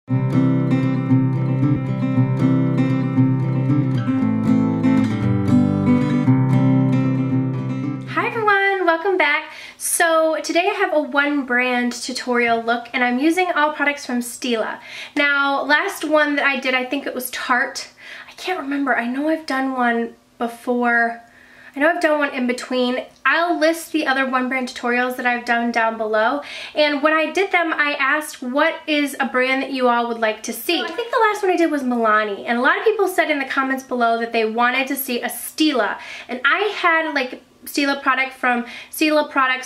Hi everyone, welcome back. So today I have a one brand tutorial look and I'm using all products from Stila. Now last one that I did, I think it was Tarte. I can't remember. I know I've done one before. I know I've done one in between. I'll list the other one brand tutorials that I've done down below. And when I did them, I asked what is a brand that you all would like to see. So I think the last one I did was Milani. And a lot of people said in the comments below that they wanted to see a Stila. And I had like Stila products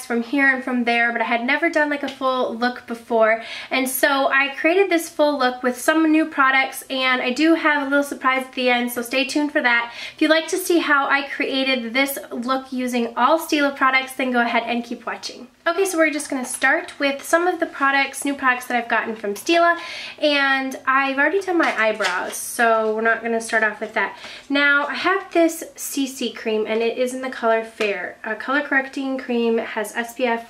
from here and from there, but I had never done like a full look before, and so I created this full look with some new products, and I do have a little surprise at the end, so stay tuned for that. If you'd like to see how I created this look using all Stila products, then go ahead and keep watching. Okay, so we're just going to start with some of the products, new products that I've gotten from Stila, and I've already done my eyebrows, so we're not going to start off with that. Now, I have this CC cream, and it is in the color Fair. A color correcting cream. It has SPF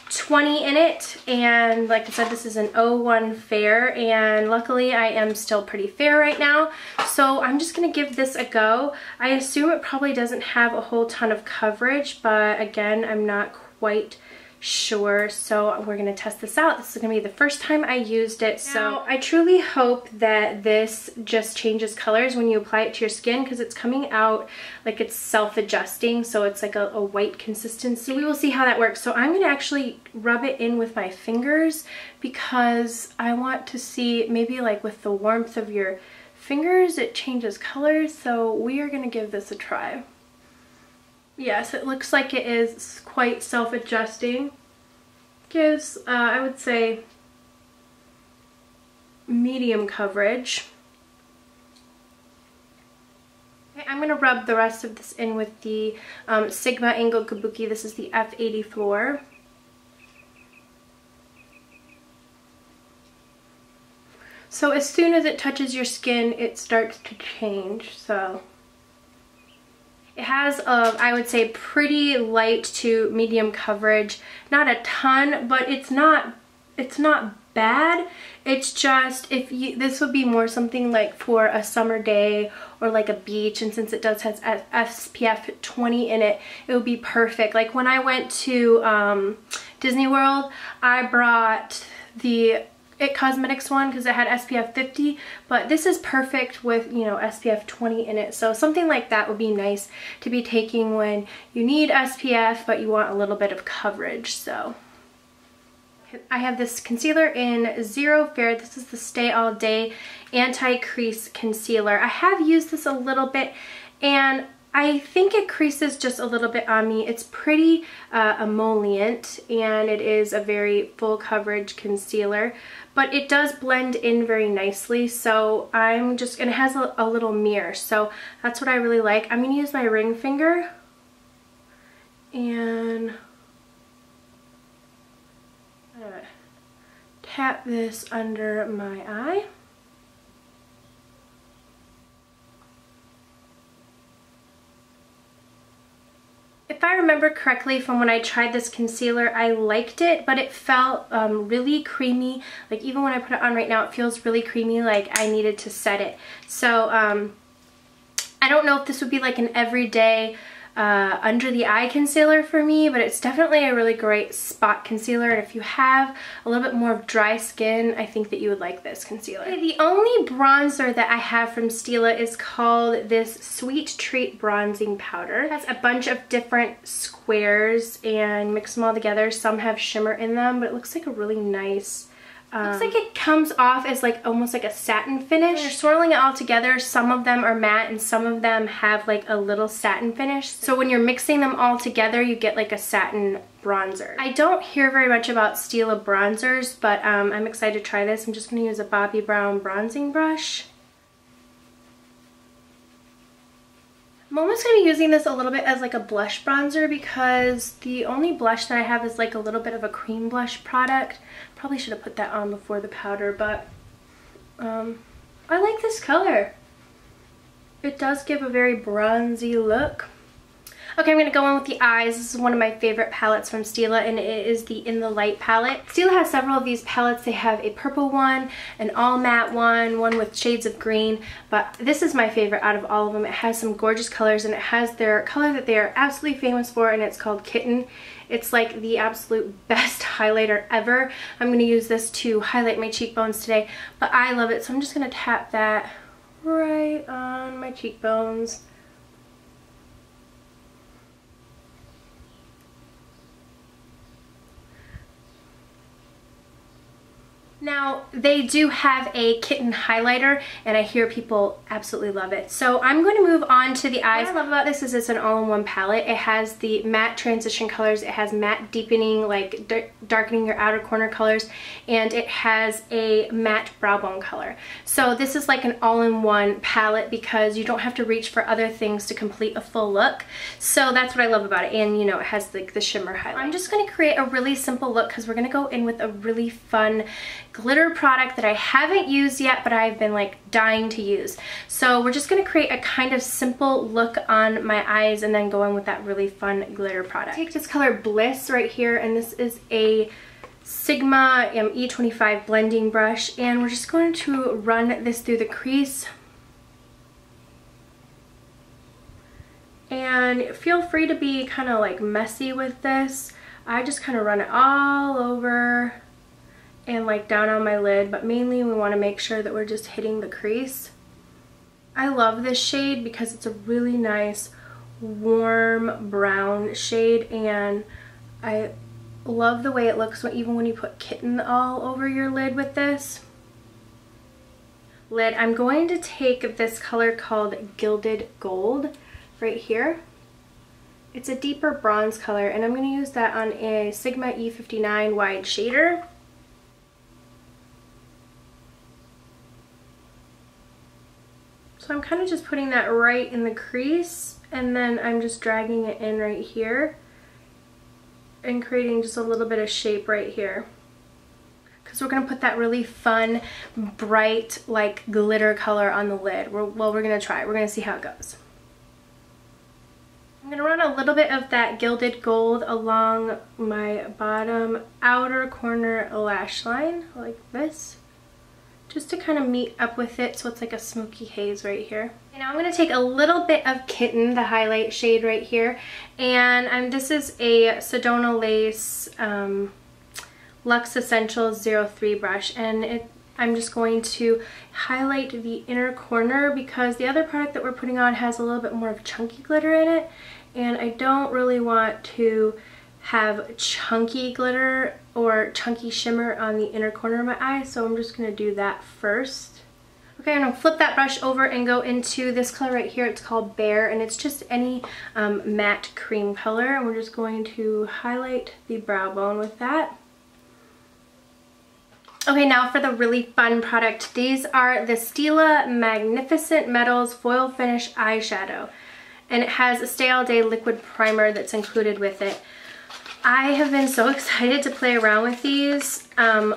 20 in it, and like I said, this is an 01 Fair, and luckily I am still pretty fair right now, so I'm just going to give this a go. I assume it probably doesn't have a whole ton of coverage, but again, I'm not quite sure, so we're gonna test this out. This is gonna be the first time I used it, so I truly hope that this just changes colors when you apply it to your skin, because it's coming out like it's self-adjusting, so it's like a white consistency. We will see how that works. So I'm gonna actually rub it in with my fingers because I want to see, maybe like with the warmth of your fingers it changes colors, so we are gonna give this a try. Yes, it looks like it is quite self-adjusting. Gives, I would say, medium coverage. Okay, I'm going to rub the rest of this in with the Sigma Angled Kabuki. This is the F84. So as soon as it touches your skin, it starts to change, so it has, I would say, pretty light to medium coverage. Not a ton, but it's not bad. It's just, this would be more something like for a summer day or like a beach, and since it does have SPF 20 in it, it would be perfect. Like when I went to Disney World, I brought the It Cosmetics one because it had SPF 50, but this is perfect with, you know, SPF 20 in it. So something like that would be nice to be taking when you need SPF but you want a little bit of coverage. So I have this concealer in Zero Fair. This is the Stay All Day Anti-Crease Concealer. I have used this a little bit, and I think it creases just a little bit on me. It's pretty emollient, and it is a very full coverage concealer, but it does blend in very nicely. So I'm just, and it has a little mirror, so that's what I really like. I'm gonna use my ring finger and tap this under my eye. If I remember correctly from when I tried this concealer, I liked it, but it felt really creamy. Like even when I put it on right now, it feels really creamy, like I needed to set it. So I don't know if this would be like an everyday under the eye concealer for me, but it's definitely a really great spot concealer, and if you have a little bit more of dry skin, I think that you would like this concealer. Okay, the only bronzer that I have from Stila is called this Sweet Treat Bronzing Powder. It has a bunch of different squares and mix them all together. Some have shimmer in them, but it looks like a really nice looks like it comes off as like almost like a satin finish. When you're swirling it all together, some of them are matte and some of them have like a little satin finish. So when you're mixing them all together, you get like a satin bronzer. I don't hear very much about Stila bronzers, but I'm excited to try this. I'm just going to use a Bobbi Brown bronzing brush. I'm almost going to be using this a little bit as like a blush bronzer because the only blush that I have is like a little bit of a cream blush product. Probably should have put that on before the powder, but I like this color. It does give a very bronzy look. Okay, I'm going to go in with the eyes. This is one of my favorite palettes from Stila, and it is the In the Light palette. Stila has several of these palettes. They have a purple one, an all matte one with shades of green, but this is my favorite out of all of them. It has some gorgeous colors, and it has their color that they are absolutely famous for, and it's called Kitten. It's like the absolute best highlighter ever. I'm going to use this to highlight my cheekbones today, but I love it, so I'm just going to tap that right on my cheekbones. Now, they do have a Kitten highlighter, and I hear people absolutely love it. So I'm going to move on to the eyes. What I love about this is it's an all-in-one palette. It has the matte transition colors, it has matte deepening, like darkening your outer corner colors, and it has a matte brow bone color. So this is like an all-in-one palette because you don't have to reach for other things to complete a full look. So that's what I love about it, and you know, it has like the shimmer highlight. I'm just going to create a really simple look because we're going to go in with a really fun glitter product that I haven't used yet, but I've been like dying to use. So we're just going to create a kind of simple look on my eyes and then go in with that really fun glitter product. Take this color Bliss right here, and this is a Sigma E25 blending brush, and we're just going to run this through the crease. And feel free to be kind of like messy with this. I just kind of run it all over and like down on my lid, but mainly we want to make sure that we're just hitting the crease. I love this shade because it's a really nice warm brown shade, and I love the way it looks even when you put Kitten all over your lid with this. I'm going to take this color called Gilded Gold right here. It's a deeper bronze color, and I'm going to use that on a Sigma E59 wide shader. So I'm kind of just putting that right in the crease, and then I'm just dragging it in right here and creating just a little bit of shape right here. Because we're going to put that really fun, bright, like glitter color on the lid. We're going to try it. We're going to see how it goes. I'm going to run a little bit of that Gilded Gold along my bottom outer corner lash line, like this, just to kind of meet up with it so it's like a smoky haze right here. And now I'm going to take a little bit of Kitten, the highlight shade right here, and this is a Sedona Lace Luxe Essentials 03 brush, and I'm just going to highlight the inner corner because the other product that we're putting on has a little bit more of chunky glitter in it, and I don't really want to have chunky glitter or chunky shimmer on the inner corner of my eye, so I'm just going to do that first. Okay, I'm going to flip that brush over and go into this color right here. It's called Bear, and it's just any matte cream color, and we're just going to highlight the brow bone with that. Okay, now for the really fun product. These are the Stila Magnificent Metals Foil Finish Eyeshadow, and it has a Stay All Day liquid primer that's included with it. I have been so excited to play around with these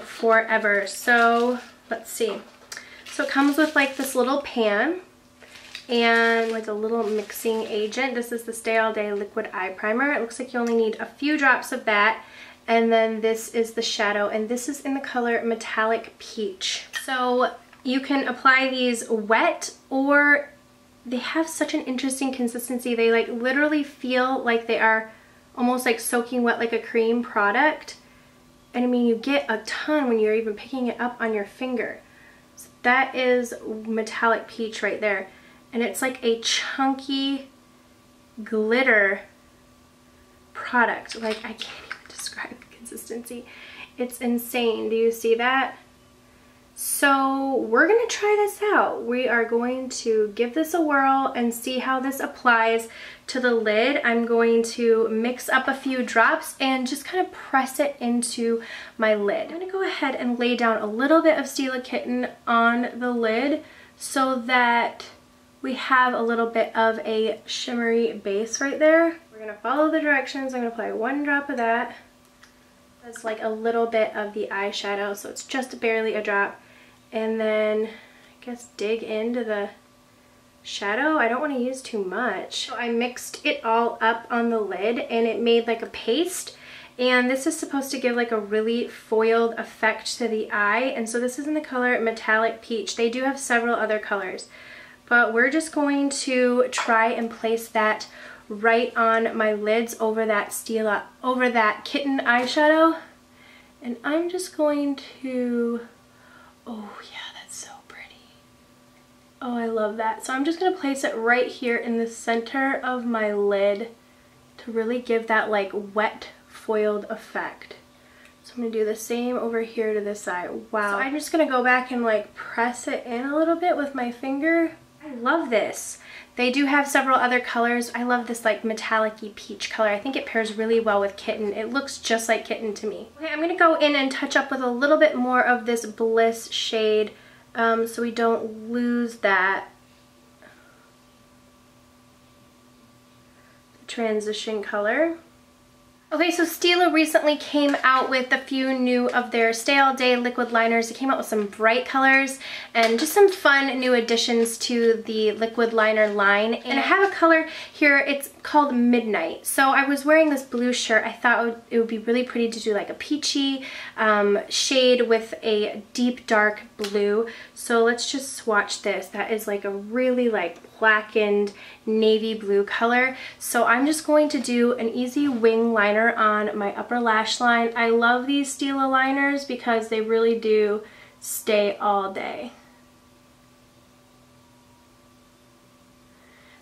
forever. So let's see. So it comes with like this little pan and like a little mixing agent. This is the Stay All Day liquid eye primer. It looks like you only need a few drops of that. And then this is the shadow, and this is in the color Metallic Peach. So you can apply these wet, or they have such an interesting consistency. They like literally feel like they are almost like soaking wet, like a cream product. And I mean, you get a ton when you're even picking it up on your finger. So that is Metallic Peach right there. And it's like a chunky glitter product. Like, I can't even describe the consistency. It's insane. Do you see that? So we're going to try this out. We are going to give this a whirl and see how this applies to the lid. I'm going to mix up a few drops and just kind of press it into my lid. I'm going to go ahead and lay down a little bit of Stila Kitten on the lid so that we have a little bit of a shimmery base right there. We're going to follow the directions. I'm going to apply one drop of that. That's like a little bit of the eyeshadow, so it's just barely a drop. And then I guess dig into the shadow. I don't want to use too much. So I mixed it all up on the lid and it made like a paste. And this is supposed to give like a really foiled effect to the eye. And so this is in the color Metallic Peach. They do have several other colors, but we're just going to try and place that right on my lids over that Stila, over that kitten eyeshadow. And I'm just going to, oh yeah, that's so pretty. Oh, I love that. So I'm just gonna place it right here in the center of my lid to really give that like wet foiled effect. So I'm gonna do the same over here to this side. Wow. So I'm just gonna go back and like press it in a little bit with my finger. I love this. They do have several other colors. I love this like metallic-y peach color. I think it pairs really well with kitten. It looks just like kitten to me. Okay, I'm gonna go in and touch up with a little bit more of this Bliss shade so we don't lose that transition color. Okay, so Stila recently came out with a few new of their Stay All Day liquid liners. They came out with some bright colors and just some fun new additions to the liquid liner line. And I have a color here, it's called Midnight. So I was wearing this blue shirt. I thought it would be really pretty to do like a peachy shade with a deep dark blue. So let's just swatch this. That is like a really like blackened navy blue color. So I'm just going to do an easy wing liner on my upper lash line. I love these Stila liners because they really do stay all day.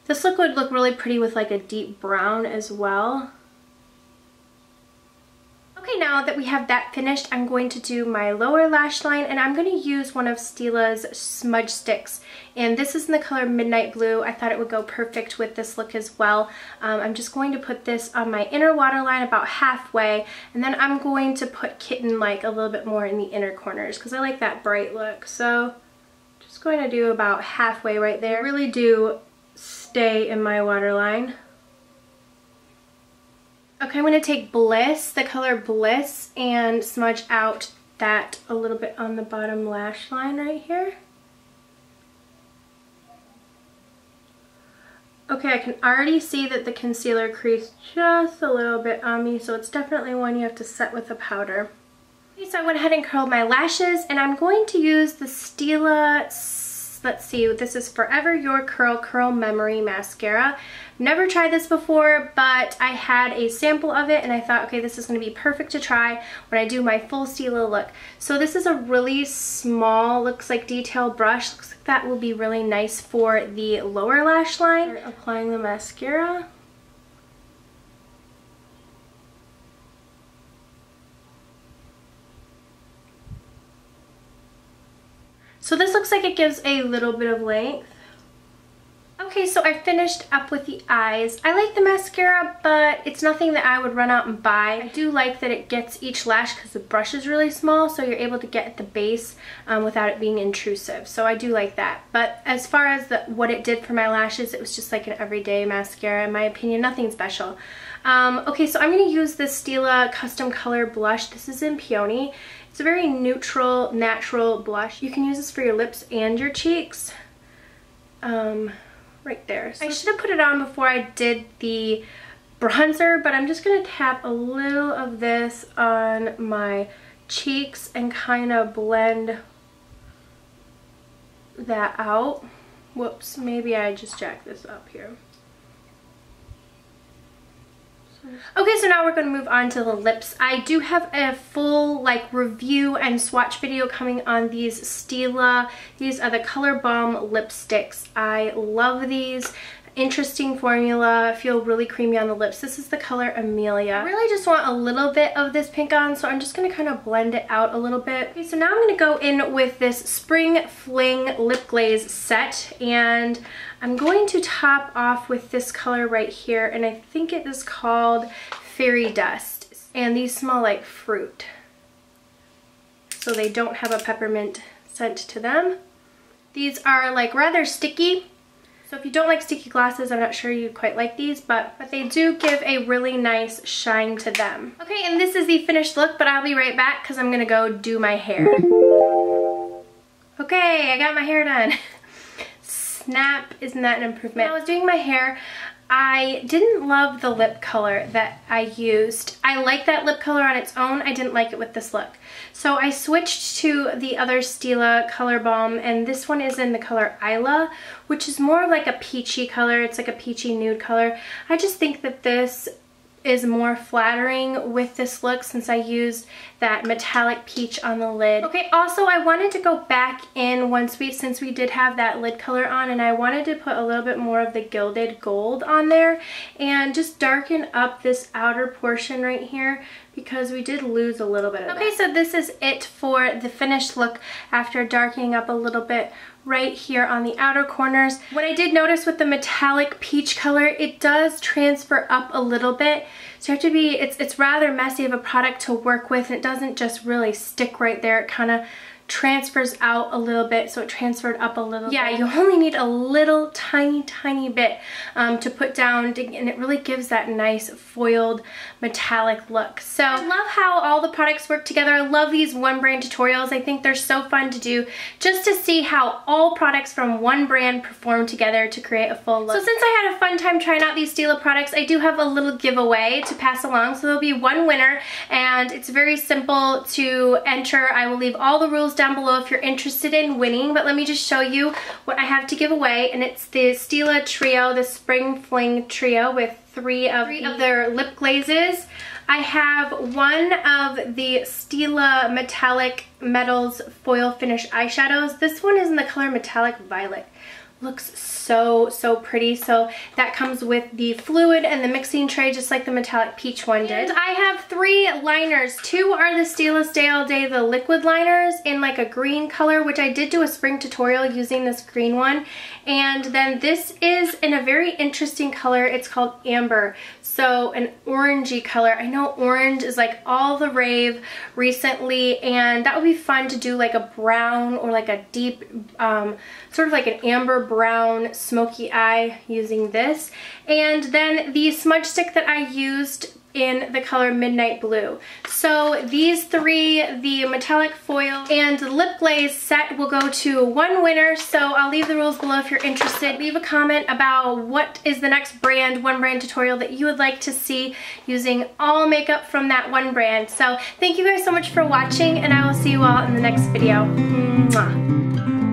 This look would look really pretty with like a deep brown as well. Okay, now that we have that finished, I'm going to do my lower lash line and I'm going to use one of Stila's smudge sticks. And this is in the color Midnight Blue. I thought it would go perfect with this look as well. I'm just going to put this on my inner waterline about halfway, and then I'm going to put Kitten like a little bit more in the inner corners because I like that bright look. So just going to do about halfway right there. I really do stay in my waterline. Okay, I'm going to take Bliss, the color Bliss, and smudge out that a little bit on the bottom lash line right here. Okay, I can already see that the concealer creased just a little bit on me, so it's definitely one you have to set with a powder. Okay, so I went ahead and curled my lashes, and I'm going to use the Stila, let's see, this is Forever Your Curl Memory Mascara. Never tried this before, but I had a sample of it and I thought, okay, this is going to be perfect to try when I do my full Stila look. So this is a really small, looks like detail brush. Looks like that will be really nice for the lower lash line. Applying the mascara. So this looks like it gives a little bit of length. Okay, so I finished up with the eyes. I like the mascara, but it's nothing that I would run out and buy. I do like that it gets each lash because the brush is really small, so you're able to get at the base without it being intrusive. So I do like that. But as far as what it did for my lashes, it was just like an everyday mascara in my opinion, nothing special. Okay, so I'm going to use this Stila Custom Color Blush. This is in Peony. It's a very neutral, natural blush. You can use this for your lips and your cheeks. Right there. So I should have put it on before I did the bronzer, but I'm just going to tap a little of this on my cheeks and kind of blend that out. Whoops, maybe I just jacked this up here. Okay, so now we're going to move on to the lips. I do have a full like review and swatch video coming on these Stila. These are the Color Balm lipsticks. I love these. Interesting formula, feel really creamy on the lips. This is the color Amelia. I really just want a little bit of this pink on, so I'm just going to kind of blend it out a little bit. Okay, so now I'm going to go in with this Spring Fling Lip Glaze set, and I'm going to top off with this color right here, and I think it is called Fairy Dust. And these smell like fruit, so they don't have a peppermint scent to them. These are like rather sticky. So if you don't like sticky glosses, I'm not sure you'd quite like these, but they do give a really nice shine to them. Okay, and this is the finished look, but I'll be right back because I'm gonna go do my hair. Okay, I got my hair done. snap, isn't that an improvement? When I was doing my hair, I didn't love the lip color that I used. I like that lip color on its own. I didn't like it with this look. So I switched to the other Stila color balm, and this one is in the color Isla, which is more like a peachy color. It's like a peachy nude color. I just think that this is more flattering with this look since I used that metallic peach on the lid. Okay, also I wanted to go back in since we did have that lid color on, and I wanted to put a little bit more of the gilded gold on there and just darken up this outer portion right here because we did lose a little bit of that. Okay, so this is it for the finished look after darkening up a little bit right here on the outer corners. What I did notice with the metallic peach color, it does transfer up a little bit. So you have to be, it's rather messy of a product to work with, and it doesn't just really stick right there. It kind of transfers out a little bit, so it transferred up a little bit. Yeah, you only need a little tiny bit to put down, and it really gives that nice foiled metallic look. So I love how all the products work together. I love these one brand tutorials. I think they're so fun to do just to see how all products from one brand perform together to create a full look. So since I had a fun time trying out these Stila products, I do have a little giveaway to pass along. So there'll be one winner, and it's very simple to enter. I will leave all the rules down below if you're interested in winning, but let me just show you what I have to give away, and it's the Stila Trio, the Spring Fling Trio with three of their lip glazes. I have one of the Stila Metallic Metals Foil Finish eyeshadows. This one is in the color Metallic Violet. Looks so pretty. So that comes with the fluid and the mixing tray, just like the metallic peach one did. I have 3 liners. 2 are the Stila Stay All Day, the liquid liners in like a green color, which I did do a spring tutorial using this green one. And then this is in a very interesting color. It's called Amber. So an orangey color. I know orange is like all the rave recently, and that would be fun to do like a brown or like a deep, sort of like an amber brown smoky eye using this. And then the smudge stick that I used in the color Midnight Blue. So these 3, the metallic foil and the lip glaze set, will go to one winner. So I'll leave the rules below if you're interested. Leave a comment about what is the next brand, one brand tutorial that you would like to see using all makeup from that one brand. So thank you guys so much for watching, and I will see you all in the next video. Mwah.